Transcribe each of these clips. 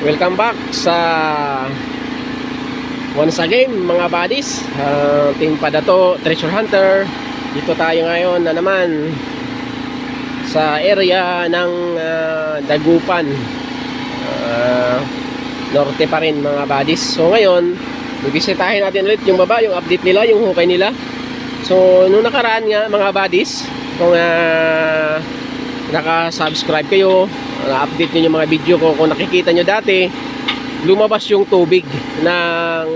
Welcome back sa once again mga buddies, Team Padato Treasure Hunter. Dito tayo ngayon na naman sa area ng Dagupan, norte pa rin mga buddies. So ngayon bibisitahin natin ulit yung baba, yung update nila, yung hukay nila. So nung nakaraan nga mga buddies, kung naka-subscribe kayo, na-update nyo yung mga video ko, kung nakikita nyo dati, lumabas yung tubig ng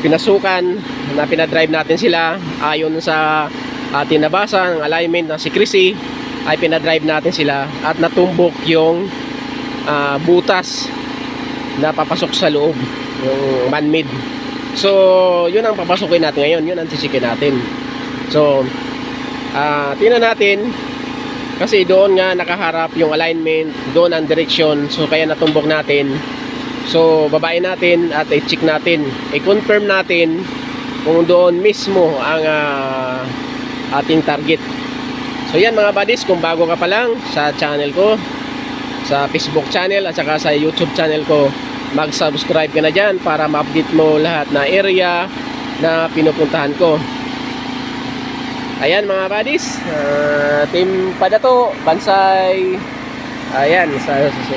pinasukan na pinadrive natin sila. Ayon sa ating nabasa ng alignment na si Chrissy, ay pinadrive natin sila at natumbok yung butas na papasok sa loob, yung man-made. So yun ang papasukin natin ngayon, yun ang tisikin natin. So tingnan natin, kasi doon nga nakaharap yung alignment, doon ang direksyon, so kaya natumbok natin. So babain natin at i-check natin, i-confirm natin kung doon mismo ang ating target. So yan mga buddies, kung bago ka pa lang sa channel ko, sa Facebook channel at saka sa YouTube channel ko, mag-subscribe ka na dyan para ma-update mo lahat na area na pinupuntahan ko. Ayan mga buddies, Team Padato, Bansay. Ayan,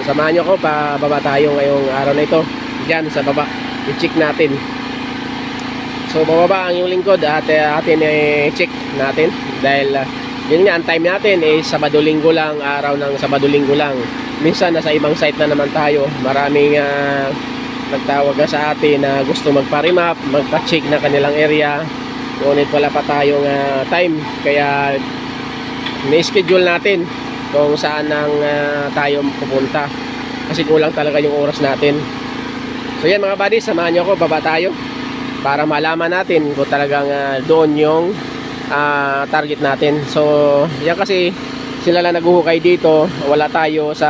samahan nyo ko, pababa tayo ngayong araw na ito. Diyan sa baba, i-check natin. So bababa ang yung lingkod at atin i-check natin. Dahil yun nga, ang time natin Sabado-Linggo lang, araw ng Sabado-Linggo lang. Minsan nasa ibang site na naman tayo. Maraming nagtawag na sa atin na gusto magpa-remap, magpa-check na kanilang area. Ngunit wala pa tayong time, kaya ni-schedule natin kung saan nang tayo pupunta, kasi kulang talaga yung oras natin. So yan mga buddies, samahan nyo ako, baba tayo para malaman natin kung talagang doon yung target natin. So yan, kasi sila lang naguhukay dito, wala tayo sa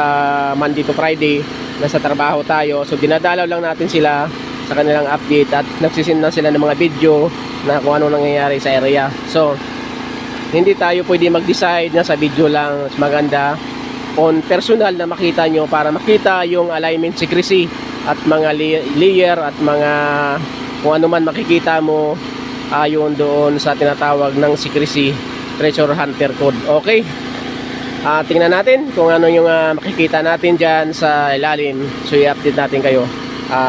Monday to Friday, nasa trabaho tayo. So dinadalaw lang natin sila sa kanilang update at nagsisin na sila ng mga video na kung ano nangyayari sa area. So hindi tayo pwede mag-decide na sa video lang. Mas maganda on personal na makita nyo, para makita yung alignment secrecy at mga layer at mga kung ano man makikita mo ayon doon sa tinatawag ng secrecy treasure hunter code. Okay, tingnan natin kung ano yung makikita natin dyan sa ilalim. So i-update natin kayo.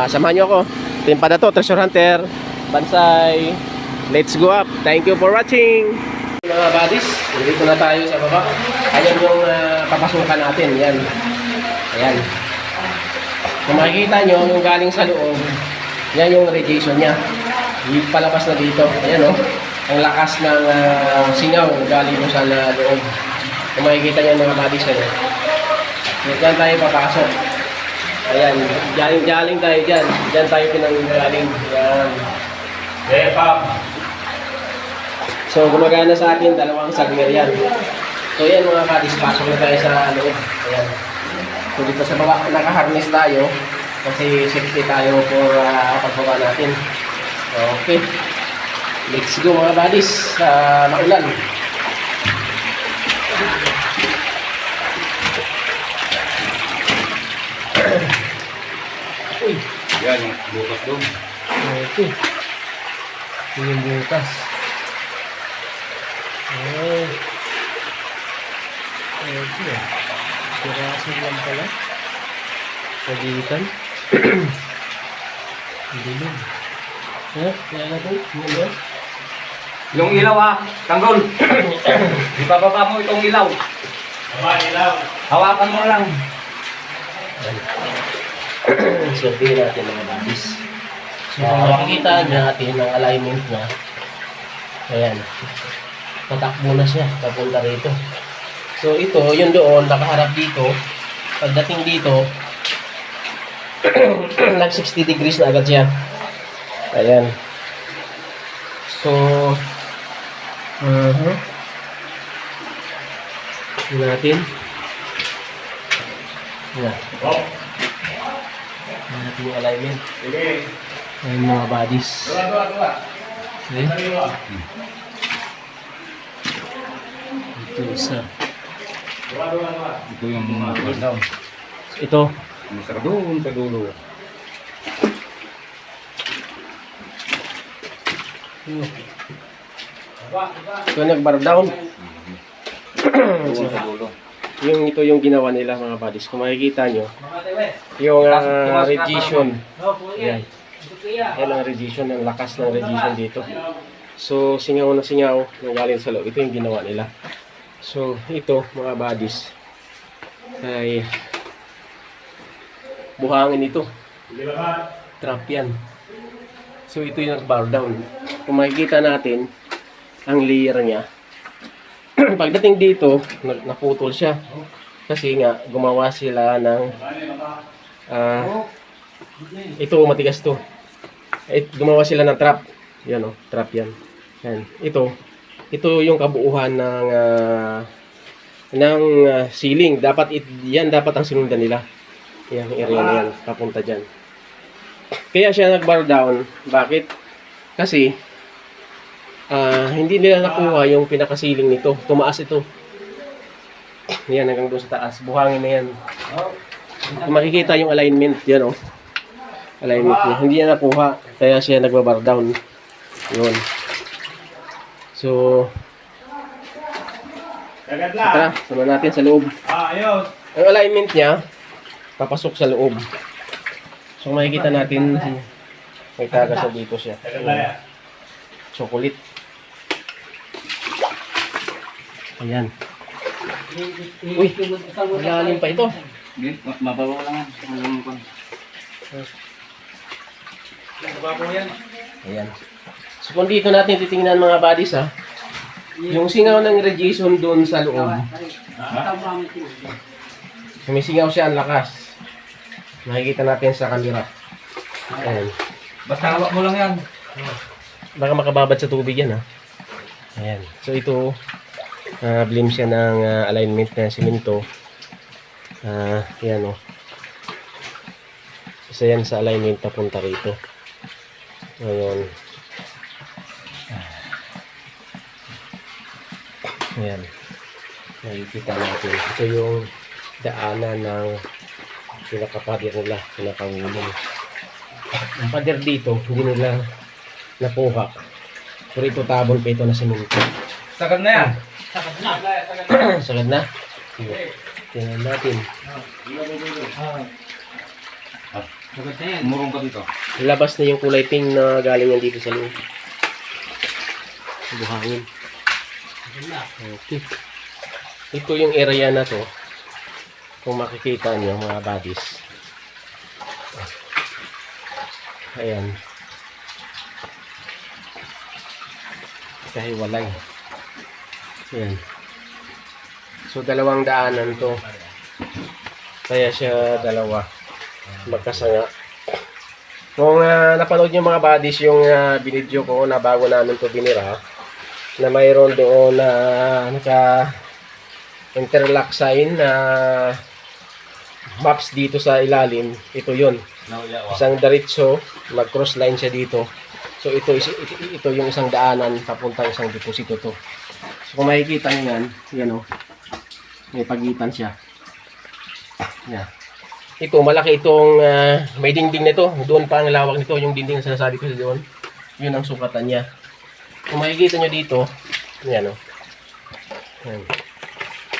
Samahan nyo ako, Team Padato Treasure Hunter, Bansay. Let's go up. Thank you for watching. Mga buddies, dito na tayo sa baba. Ayan yung papasukan natin. Yan. Ayan. Kung makikita nyo, yung galing sa loob, yan yung radiation nya. Yung palabas na dito. Ayan o. Ang lakas ng singaw galing mo sa loob. Kung makikita nyo mga buddies, yan tayo papasok. Ayan. Jaling tayo dyan. Dyan tayo pinanggaling. Ayan. So gumagana sa akin dalawang sagmer yan. So yan mga buddies, pasok na tayo sa loob. Ayan. So dito sa baba naka-harness tayo kasi safety tayo for pagbaba natin. Okay, let's go mga buddies, maulan. Uy, yan yung bukas doon. okay, yung bukas. Oh. Okay. Sirasin lang pala. Pagitan. Hindi lang. Kaya na po. Yung ilaw tanggol. Ipababa mo itong ilaw. Ilaw. Hawakan mo lang. Sabihin natin mga buddies. So makikita natin ang alignment niya. Ayan. Tatakbo na siya papunta rito. So ito, yun doon, nakaharap dito. Pagdating dito, nag 60 degrees na agad siya. Ayan. So natin. Ayan. Natin yung alignment. Ayan mga buddies. Ayan. Ito isa. Ito yung mga down. Ito, Masarap doon sa dulo. So nag-bar down. Doon sa dulo. Yung ito yung ginawa nila mga buddies. Kung makikita nyo, yung radiation. Yan. Yan ang radiation, ang lakas ng radiation dito. So singaw na singaw ng galing sa loob. Ito yung ginawa nila. So ito mga buddies ay buhangin ito. Trap yan. So ito yung nag-bar down. Kung makikita natin ang layer niya, pagdating dito, naputol siya. Kasi nga, gumawa sila ng ito, matigas to. Gumawa sila ng trap. Yan o, trap yan. Yan. Ito yung kabuuhan ng ceiling. Yan dapat ang sinundan nila. Yan, area na yan, papunta dyan. Kaya siya nag-bar down. Bakit? Kasi, hindi nila nakuha yung pinakasiling nito. Tumaas ito. Yan, hanggang doon sa taas. Buhangin na yan. Kung makikita yung alignment, yan o. Alignment niya. Hindi niya nakuha. Kaya siya nagbabar down. Yun. So, tara, sama natin sa loob. Ang alignment niya, papasok sa loob. So, makikita natin, may tagas na dito siya. Chocolate. Ayan. Uy, malalim pa ito. Mababaw lang yan. Mababaw yan. Ayan. So kung dito natin titingnan mga buddies ha, yung singaw ng radiation doon sa loob. Sumisingaw siya ang lakas. Makikita natin sa camera. Ayan. Basta hawak mo lang yan. Baka makababad sa tubig yan ha. Ayan. So ito, blame siya ng alignment ng simento. Yan o. Isa yan sa alignment papunta rito. Ngayon. Ayan. Nakikita natin. Ito yung daanan ng pinakapader nila. Pinakangulong. Ang pader dito, hindi nila napuhak. Pero ito tabon pa ito na simento. Sagad na yan. Sagad na. Tingnan natin. Umurong ka dito. Labas na yung kulay pink na galing yan dito sa loob. Buhangin. Okay. Ito yung area na to. Kung makikita nyo mga buddies. Ayan. Kahiwalay. Ayan. So dalawang daanan to. Kaya siya dalawa. Magkasanga. Kung napanood nyo mga buddies yung binidyo ko na bago namin to binira, na mayroon doon na naka interlock sign na maps dito sa ilalim, ito yun. Isang diretso, mag cross line siya dito. So ito yung isang daanan papuntang isang deposito to. So kung makikita nyo yan, yan o, may pagitan siya. Yan. Ito, malaki itong may dingding nito. Doon pa ang lawak nito, yung dingding na sinasabi ko sa doon. Yun ang sukatan niya. Kung makikita nyo dito, yan o. Yan.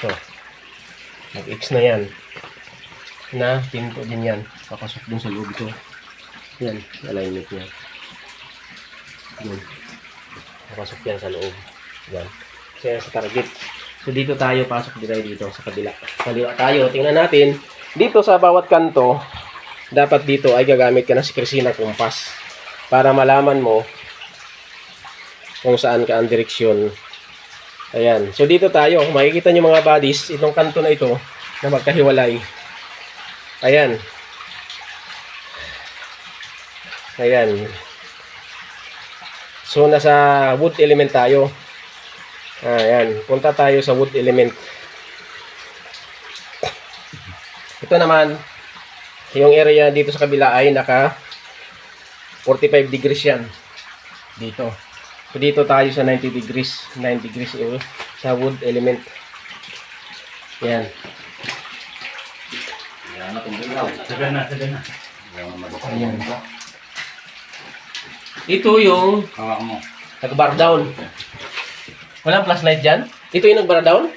So, mag-X na yan. Na, pinto din yan. Papasok dun sa loob ito. Yan, alignment niya. Yan. Papasok yan sa loob. Yan. So, yan sa target. So, dito tayo, pasok din tayo dito sa kabila. Kaliwa tayo, tingnan natin. Dito sa bawat kanto, dapat dito ay gagamit ka ng sikresin na kumpas para malaman mo kung saan ka ang direksyon. Ayan. So dito tayo, kung makikita nyo mga buddies, itong kanto na ito na magkahiwalay. Ayan. Ayan. So nasa wood element tayo. Ayan. Punta tayo sa wood element. Ito naman, yung area dito sa kabila ay naka 45 degrees yan. Dito. So dito tayo sa 90 degrees. 9 degrees sa wood element. Yan. Yan. Ano itong bilaw? Sagan na. Ayan. Ito yung Hawak mo. nag-bar down. Walang flashlight dyan? Ito yung nag-bar down?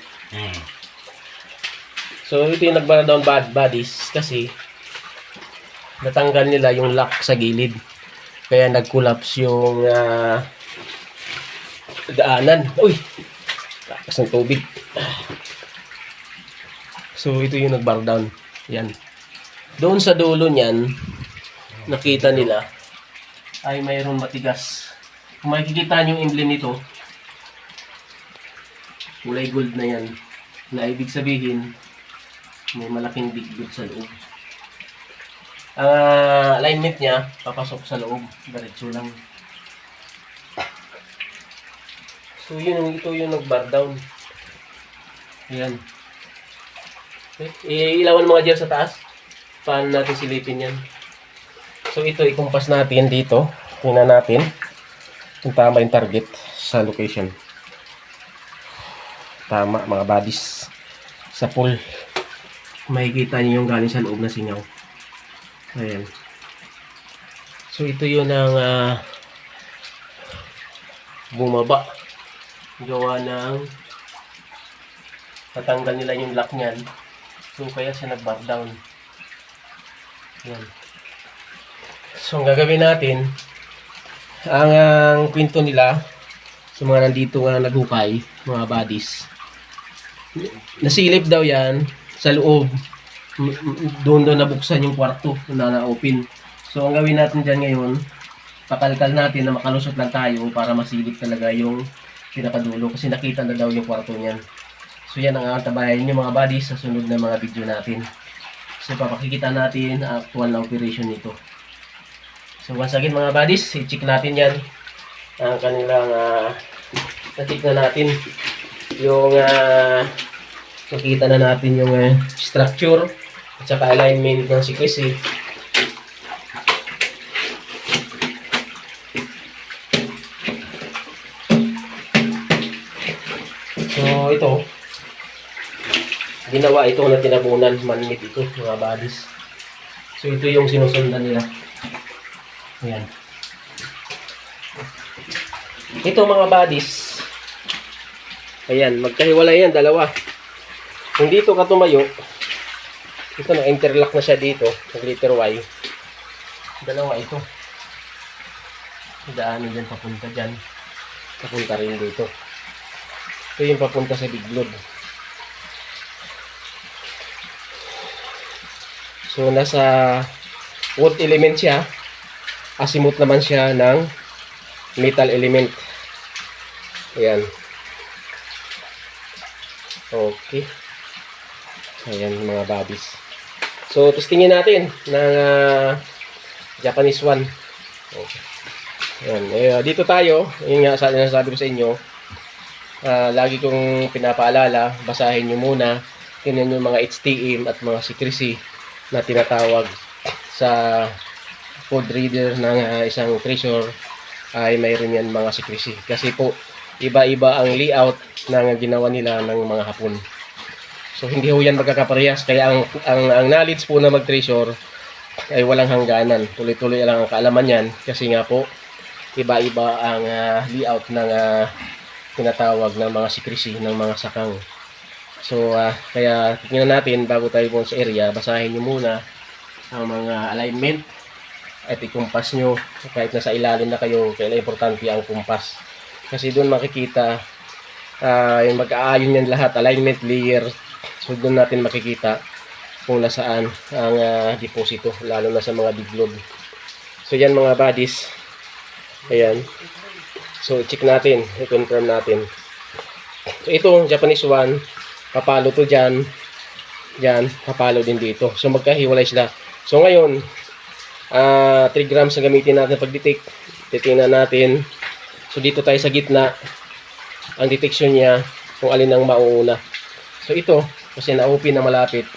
So, ito yung nag-bar down bodies kasi natanggal nila yung lock sa gilid. Kaya nag-collapse yung daanan. Uy! Takas ng tubig. So, ito yung nag-bar down. Yan. Doon sa dulo niyan, nakita nila ay mayroong matigas. Kung makikita niyo yung emblem nito, kulay gold na yan. Na ibig sabihin, may malaking bigbig sa loob. Ang alignment niya, papasok sa loob. Diretso lang. So, ito yung nag-bar down. Ayan. Ilawan mga dyan sa taas. Paano natin silipin yan? So, ito, ikumpas natin dito. Tingnan natin kung tama yung target sa location. Tama, mga bodies. Sa pool. Makikita niyo yung galing sa loob na singaw. Ayan. So, ito yun ang bumaba. Gawa ng natanggal nila yung lock niyan. So, kaya siya nag-bar down. Ayan. So, ang gagawin natin, ang kwento nila, sa mga nandito nga naghukay, mga bodies, nasilip daw yan sa loob. Doon nabuksan yung kwarto na na-open. So, ang gawin natin dyan ngayon, pakalkal natin na makalusot lang tayo para masilip talaga yung pinakadulo kasi nakita na daw yung kwarto niyan. So, yan ang antabayan yung mga bodies sa sunod na mga video natin. So, papakikita natin ang actual na operation nito. So, once again mga buddies, i-check natin yan. Ang kanilang, na-check na natin yung, nakita na natin yung structure at saka alignment ng secrecy. So, ito, ginawa ito na tinabunan, manmit ito, mga buddies. So, ito yung sinusundan nila. Ayan. Ito mga buddies. Ayan, magkahiwalay yan, dalawa. Kung dito ka tumayo, ito na, interlock na siya dito, nag-letter Y. Dalawa ito. Daanin dyan, papunta dyan. Papunta rin dito. Ito yung papunta sa biglod. So, nasa wood element siya. Asimut naman siya ng metal element. Ayan. Okay. Ayan mga bodies. So, testingin natin ng Japanese one. Okay. Ayan. Dito tayo. Yung nga sabi ko sa inyo. Lagi kong pinapaalala. Basahin nyo muna. Tingnan yung mga HTM at mga secrecy na tinatawag sa code reader ng isang treasure ay mayroon yan mga secrecy. Kasi po, iba-iba ang layout ng ginawa nila ng mga Hapon. So, hindi ho yan magkakaparehas. Kaya ang knowledge po na mag-treasure ay walang hangganan. Tuloy-tuloy lang ang kaalaman yan. Kasi nga po, iba-iba ang layout ng tinatawag ng mga secrecy ng mga sakang. So, kaya tingnan natin bago tayo po sa area, basahin nyo muna ang mga alignment at ikumpas nyo kahit nasa ilalim na kayo. Kaya importante ang kumpas kasi doon makikita yung mag-aayon yan lahat, alignment layer. So doon natin makikita kung nasaan ang deposito, lalo na sa mga biglog. So yan mga buddies, ayan. So check natin, i-confirm natin. So ito Japanese one, papalo to dyan, dyan, papalo din dito. So magkahiwalay sila. So ngayon 3 grams ang gamitin natin pag-detect. Titingnan natin. So dito tayo sa gitna. Ang detection niya kung alin ang mauuna. So ito, kasi na-open na malapit.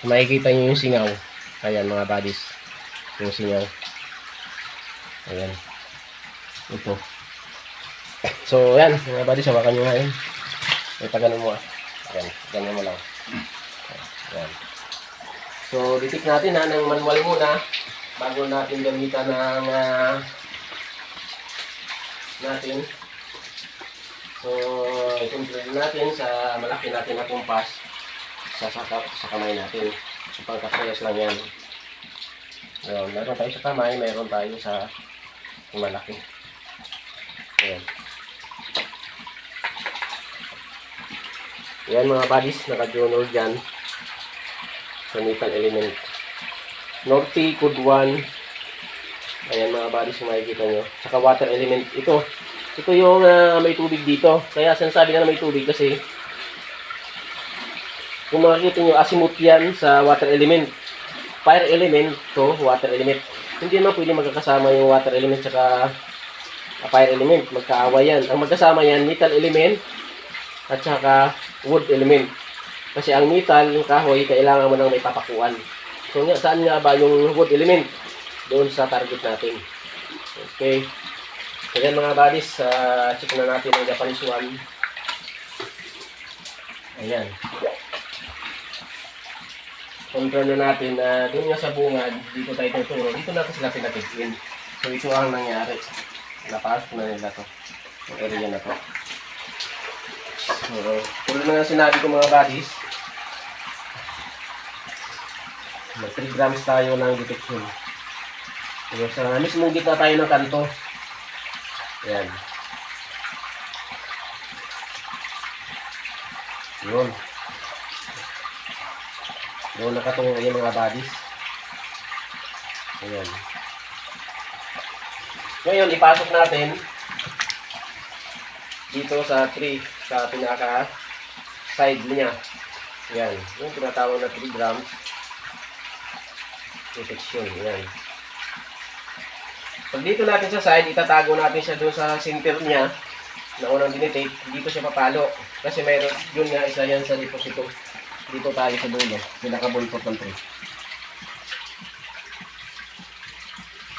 Makikita niyo yung singaw. Ayan mga buddies. Yung singaw. Ayan. Ito. So ayan mga buddies, hawakan nyo nga yun. Ito ganun mo Ayan, ganun mo lang. Ayan. So, ditik natin ha, ng manual muna bago natin gamitan ng natin. So, i-control natin sa malaki natin na kumpas sa kamay natin. So, pagkaprayas lang yan. So, meron tayo sa kamay, meron tayo sa malaki. Ayan. Yan mga buddies, naka-journal dyan sa metal element. Norte, Code 1. Ayan mga buddies, makikita nyo. Saka water element. Ito yung may tubig dito. Kaya sinasabi na may tubig kasi kung makikita nyo, azimuth yan sa water element. Fire element to water element. Hindi naman pwede magkakasama yung water element saka fire element. Magkaaway yan. Ang magkasama yan, metal element at saka wood element. Kasi ang metal, yung kahoy, kailangan mo nang may papakuan. So, saan nga ba yung wood element? Doon sa target natin. Okay. So, yan mga buddies, check na natin ang Japanese one. Ayan. Confirm na natin na doon nga sa bungad, dito tayo tuturo. Dito natin sila pinatigin. So, ito ang nangyari. Napasok na nila to. Yung area na to. So, tulad na nga sinabi ko mga buddies, may 3 grams tayo ng detection. So, sa mismong gitna tayo ng kanto. Ayan. Yun. Doon nakatungo yung mga buddies. Ayan. Ngayon, ipasok natin dito sa tree, sa pinaka side niya. Ayan. Yung tinatawag na 3 grams detection. Ayan. Pag dito natin sa side, itatago natin siya doon sa center niya na unang dinitake. Dito siya papalo. Kasi mayroon, yun nga, isa yan sa deposito. Dito tayo sa dulo. Pinakabulpot ng tree.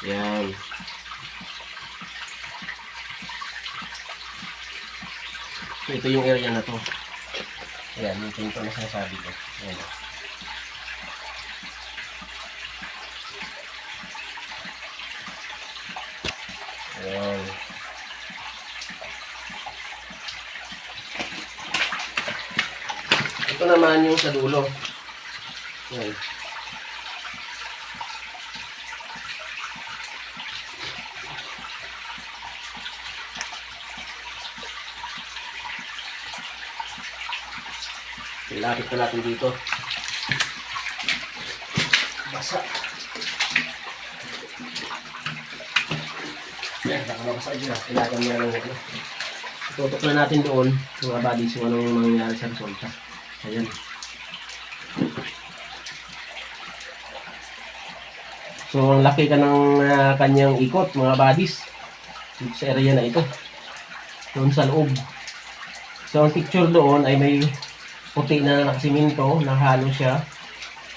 Ayan. So, ito yung area na to. Ayan, ito yung na sinasabi ko. Ayan. Ayan. Ito naman yung sa dulo. Ayan. Ilapit na natin dito. Basa. Ayan, baka mabasa dyan. Ilagam niya lang ito. Tutok na natin doon mga buddies kung anong mangyayari sa resulta. Ayan. So, ang laki ka ng kanyang ikot mga buddies. Dito sa area na ito. Doon sa loob. So, ang picture doon ay may puti na nakasiminto, nahalo siya.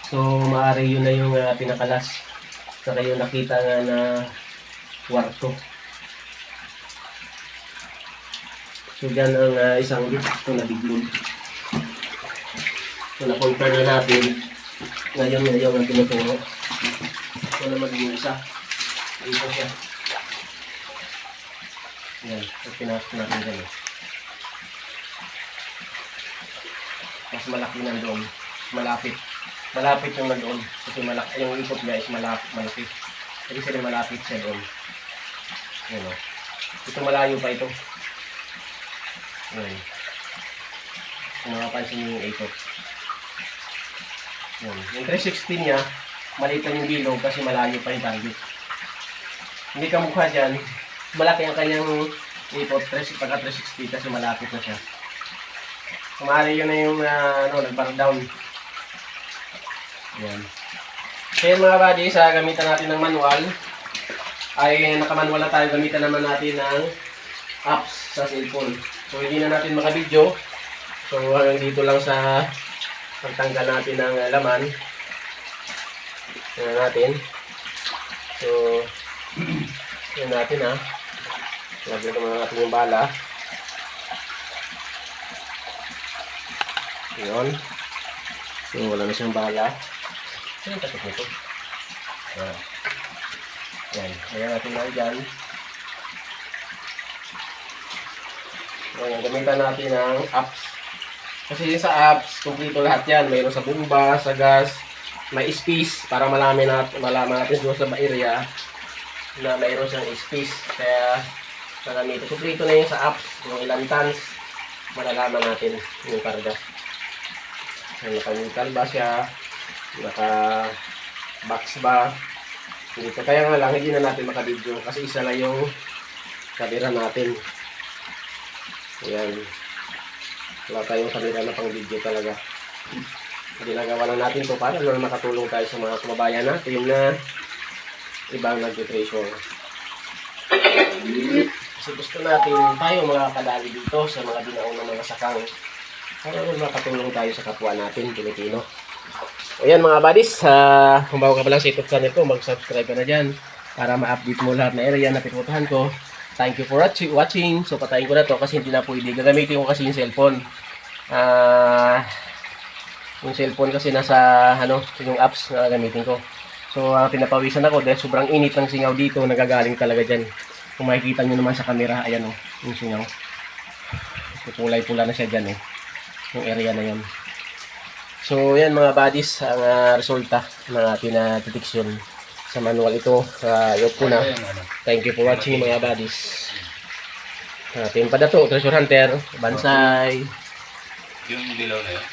So, maaari yun na yung pinakalas. Saka yung nakita nga na kwarto. So, dyan ang isang ito na biglog. So, na-confirm na natin. Ngayon ang tinuturo. Ito naman yung isa. Dito siya. Yan. So, pinasok natin dyan. Mas malaki na doon. Malapit. Malapit yung nandoon. Kasi malaki. Yung ikot niya is malapit. Kasi sila malapit siya doon. Yan o. Ito malayo pa ito. Yan. Kung makapansin yung ikot. Yan. Yung 360 niya, maliit lang yung bilog kasi malayo pa yung target. Hindi ka mukha dyan. Malaki ang kanyang ikot. Pagka 360 kasi malapit na siya. Kumari yun na yung nag-back down. Yan. Kaya mga buddy, sa gamitan natin ng manual, ay nakamanual na tayo. Gamitan naman natin ng apps sa cellphone. So, hindi na natin makabidyo. So, hanggang dito lang sa pagtanggal natin ng laman. Yan natin. So, yan natin ha. Lagyan naman natin yung bala. Yun. So, wala na siyang bala. Ano yung takip nito? Yan. Ayan natin na dyan. Ayan, gamitan natin ng apps. Kasi sa apps, kumpleto lahat yan. Mayroon sa bomba, sa gas, may space para malaman natin doon sa area na mayroon siyang space. Kaya, nagamit. Kumpleto na yun sa apps. Yung ilang tons, malalaman natin yung karga. Naka-neutral ba siya? Naka-box ba? Dito. Kaya nga lang, hindi na natin makabidyo kasi isa lang yung kamera natin. Ayan. Wala tayong kamera na pang video talaga. Ginagawa lang natin ito para lang makatulong tayo sa mga kababayan natin na ibang nag-treasure. Kasi gusto natin tayo mga kadali dito sa mga binaunang mga sakang para lang makatulong tayo sa kapwa natin, Pilipino. Ayan mga buddies, kung bago ka pa lang sa YouTube channel ko, mag-subscribe ka na dyan para ma-update mo lahat na area na pinupuntahan ko. Thank you for watching. So patayin ko na to kasi hindi na pwede. Gagamitin ko kasi yung cellphone. Yung cellphone kasi nasa yung apps na gagamitin ko. So pinapawisan ako dahil sobrang init ng singaw dito, nagagaling talaga dyan. Kung makikita nyo naman sa camera, ayan o, yung singaw. Kulay-pula na siya dyan yung area na yan. So yan mga buddies, ang resulta ng ating detection sa manual ito. Ayok ko na. Thank you for watching mga buddies. Team Padato, Treasure Hunter, Bansay. Yung dilaw na yun.